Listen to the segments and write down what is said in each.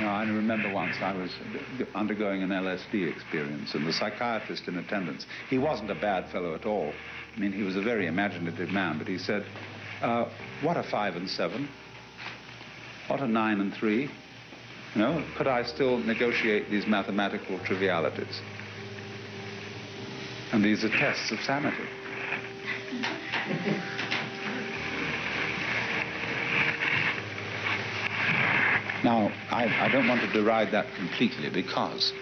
You know, I remember once I was undergoing an LSD experience, and the psychiatrist in attendance, he wasn't a bad fellow at all. I mean, he was a very imaginative man, but he said, what are 5 and 7? What are 9 and 3? You know, could I still negotiate these mathematical trivialities? And these are tests of sanity. Now, I don't want to deride that completely, because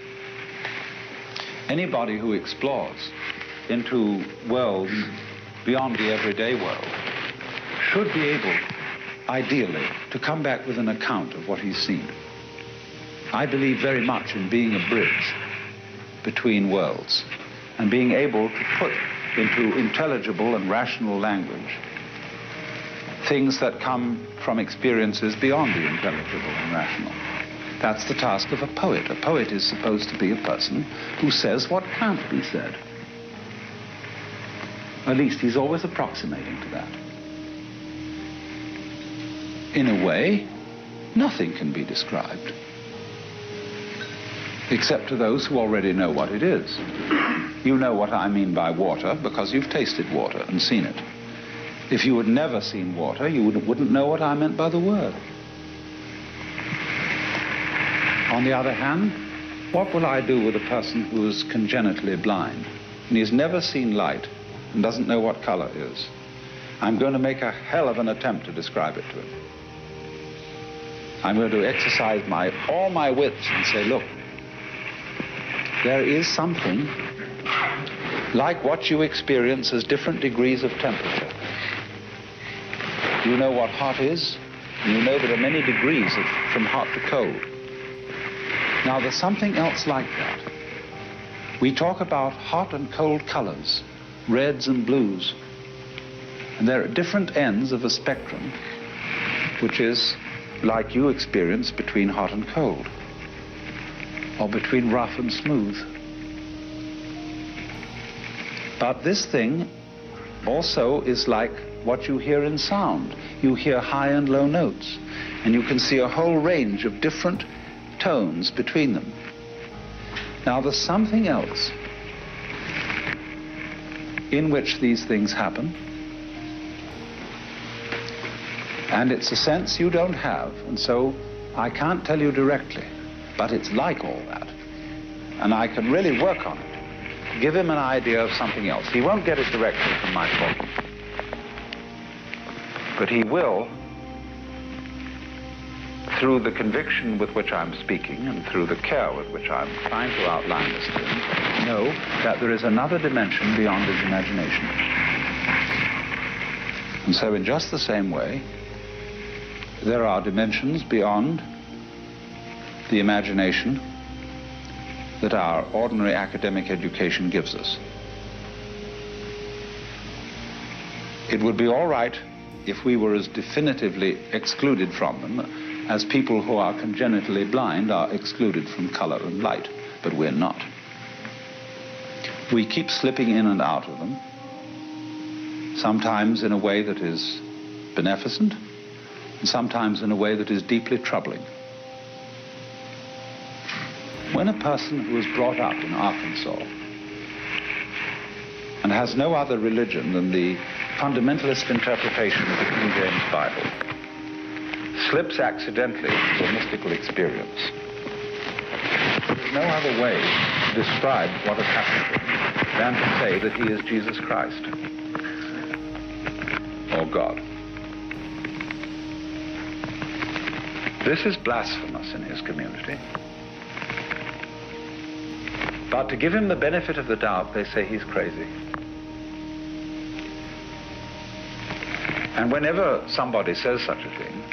anybody who explores into worlds beyond the everyday world should be able, ideally, to come back with an account of what he's seen. I believe very much in being a bridge between worlds and being able to put into intelligible and rational language things that come from experiences beyond the intelligible and rational. That's the task of a poet. A poet is supposed to be a person who says what can't be said. At least he's always approximating to that. In a way, nothing can be described, except to those who already know what it is. You know what I mean by water because you've tasted water and seen it. If you had never seen water, you wouldn't know what I meant by the word. On the other hand, what will I do with a person who is congenitally blind and he's never seen light and doesn't know what color is? I'm going to make a hell of an attempt to describe it to him. I'm going to exercise all my wits and say, look, there is something like what you experience as different degrees of temperature. You know what hot is, and you know there are many degrees from hot to cold. Now, there's something else like that. We talk about hot and cold colors, reds and blues, and they're at different ends of a spectrum, which is like you experience between hot and cold, or between rough and smooth. But this thing also is like what you hear in sound. You hear high and low notes, and you can see a whole range of different tones between them. Now, there's something else in which these things happen, and it's a sense you don't have, and so I can't tell you directly, but it's like all that, and I can really work on it. Give him an idea of something else. He won't get it directly from my talking, but he will, through the conviction with which I'm speaking and through the care with which I'm trying to outline this to him, know that there is another dimension beyond his imagination. And so in just the same way, there are dimensions beyond the imagination that our ordinary academic education gives us. It would be all right if we were as definitively excluded from them as people who are congenitally blind are excluded from color and light, but we're not. We keep slipping in and out of them, sometimes in a way that is beneficent, and sometimes in a way that is deeply troubling. When a person who is brought up in Arkansas and has no other religion than the fundamentalist interpretation of the King James Bible slips accidentally into a mystical experience, there's no other way to describe what has happened to him than to say that he is Jesus Christ or God. This is blasphemous in his community. But to give him the benefit of the doubt, they say he's crazy. And whenever somebody says such a thing,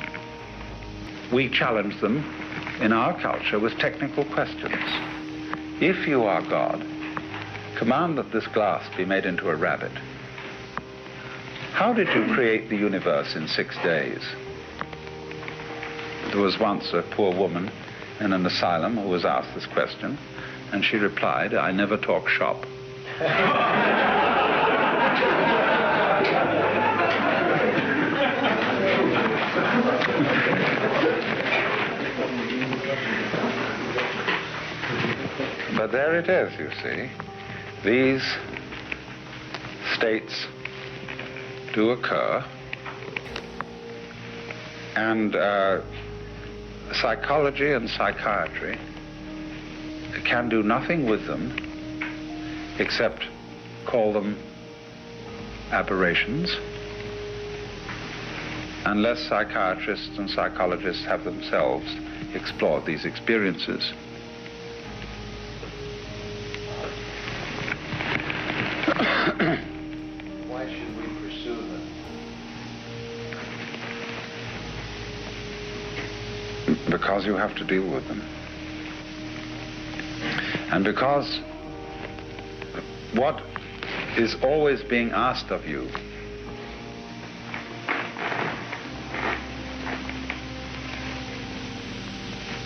we challenge them in our culture with technical questions. If you are God, command that this glass be made into a rabbit. How did you create the universe in 6 days? There was once a poor woman in an asylum who was asked this question, and she replied, "I never talk shop." there it is, you see. These states do occur, and psychology and psychiatry can do nothing with them except call them aberrations, unless psychiatrists and psychologists have themselves explored these experiences. Why should we pursue them? Because you have to deal with them. And because what is always being asked of you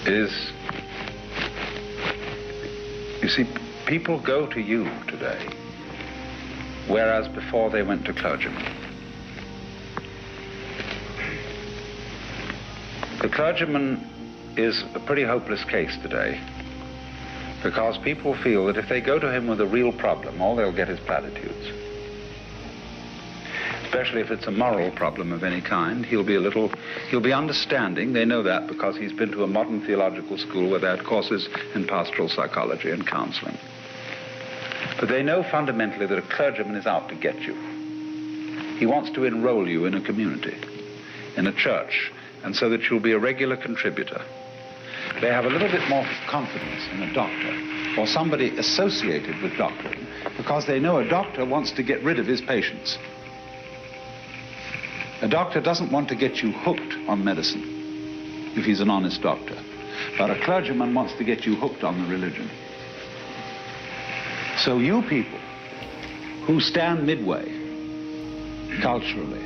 is, you see, people go to you today, whereas before they went to clergymen. The clergyman is a pretty hopeless case today, because people feel that if they go to him with a real problem, all they'll get is platitudes. Especially if it's a moral problem of any kind, he'll be understanding. They know that because he's been to a modern theological school where they had courses in pastoral psychology and counseling. But they know fundamentally that a clergyman is out to get you. He wants to enroll you in a community, in a church, and so that you'll be a regular contributor. They have a little bit more confidence in a doctor or somebody associated with doctoring, because they know a doctor wants to get rid of his patients. A doctor doesn't want to get you hooked on medicine if he's an honest doctor, but a clergyman wants to get you hooked on the religion. So you people who stand midway culturally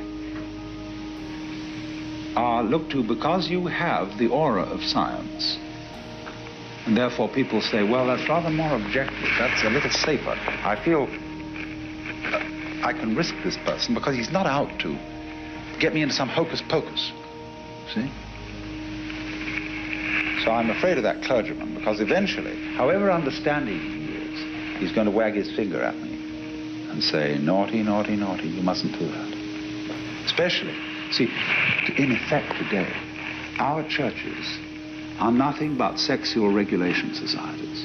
are looked to because you have the aura of science. And therefore people say, well, that's rather more objective. That's a little safer. I feel I can risk this person because he's not out to get me into some hocus pocus. See? So I'm afraid of that clergyman, because eventually, however understanding he is, he's going to wag his finger at me and say, naughty, naughty, naughty, you mustn't do that. Especially, see, in effect today, our churches are nothing but sexual regulation societies.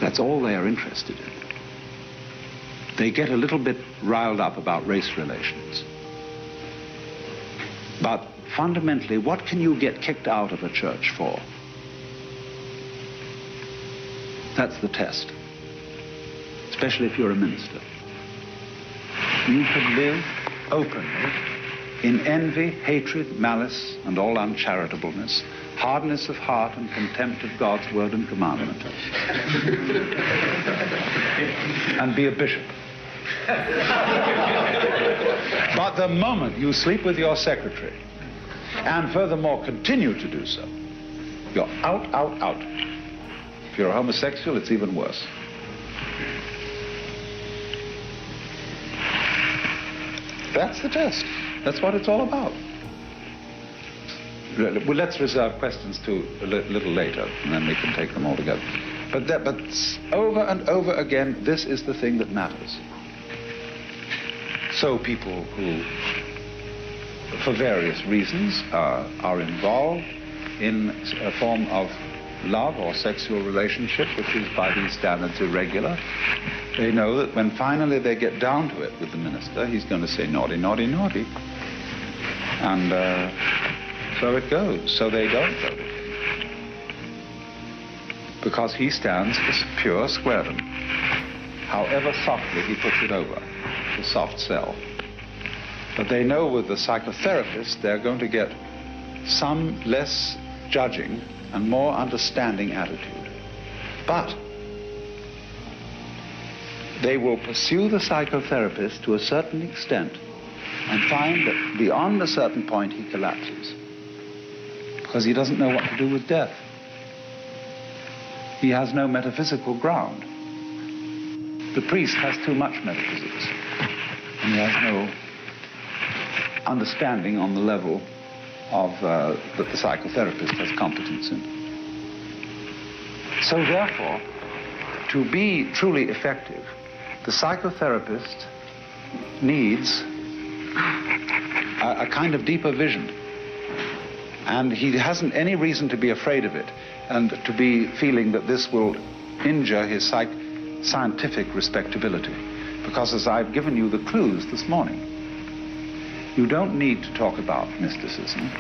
That's all they are interested in. They get a little bit riled up about race relations. But fundamentally, what can you get kicked out of a church for? That's the test. Especially if you're a minister. You can live openly in envy, hatred, malice, and all uncharitableness, hardness of heart and contempt of God's word and commandment, and be a bishop. But the moment you sleep with your secretary, and furthermore continue to do so, you're out, out, out. If you're a homosexual, it's even worse. That's the test. That's what it's all about. Well, let's reserve questions to a little later, and then we can take them all together. But over and over again, this is the thing that matters. So people who, for various reasons, are involved in a form of love or sexual relationship, which is by these standards irregular, they know that when finally they get down to it with the minister, he's going to say naughty, naughty, naughty. And so it goes. So they don't go with him, because he stands for pure squaredom, however softly he puts it over, the soft sell. But they know with the psychotherapist they're going to get some less judging and more understanding attitude. But they will pursue the psychotherapist to a certain extent and find that beyond a certain point he collapses, because he doesn't know what to do with death. He has no metaphysical ground. The priest has too much metaphysics, and he has no understanding on the level of that the psychotherapist has competence in. So therefore, to be truly effective, the psychotherapist needs a kind of deeper vision. And he hasn't any reason to be afraid of it and to be feeling that this will injure his scientific respectability. Because as I've given you the clues this morning, you don't need to talk about mysticism.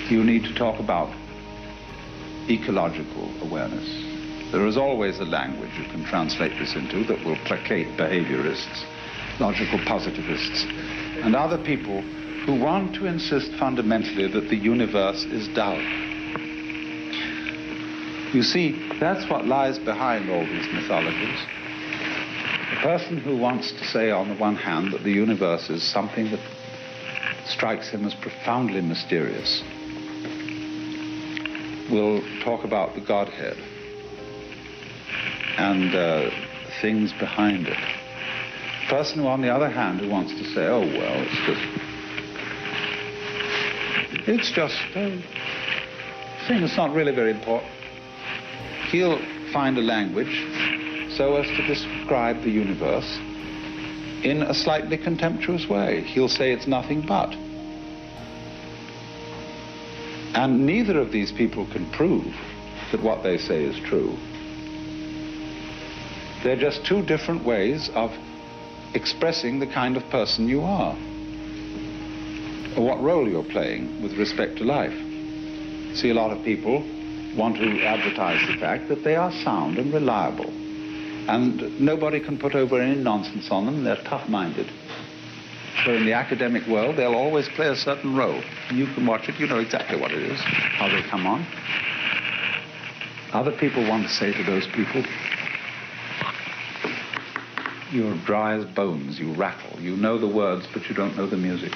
You need to talk about ecological awareness. There is always a language you can translate this into that will placate behaviorists, logical positivists, and other people who want to insist fundamentally that the universe is dull. You see, that's what lies behind all these mythologies. A person who wants to say on the one hand that the universe is something that strikes him as profoundly mysterious will talk about the Godhead and things behind it. A person who, on the other hand, who wants to say, oh, well, it's just a thing that's not really very important. He'll find a language so as to describe the universe in a slightly contemptuous way. He'll say it's nothing but. And neither of these people can prove that what they say is true. They're just two different ways of expressing the kind of person you are, or what role you're playing with respect to life. See, a lot of people want to advertise the fact that they are sound and reliable, and nobody can put over any nonsense on them. They're tough-minded. So in the academic world, they'll always play a certain role. And you can watch it, you know exactly what it is, how they come on. Other people want to say to those people, you're dry as bones, you rattle. You know the words, but you don't know the music.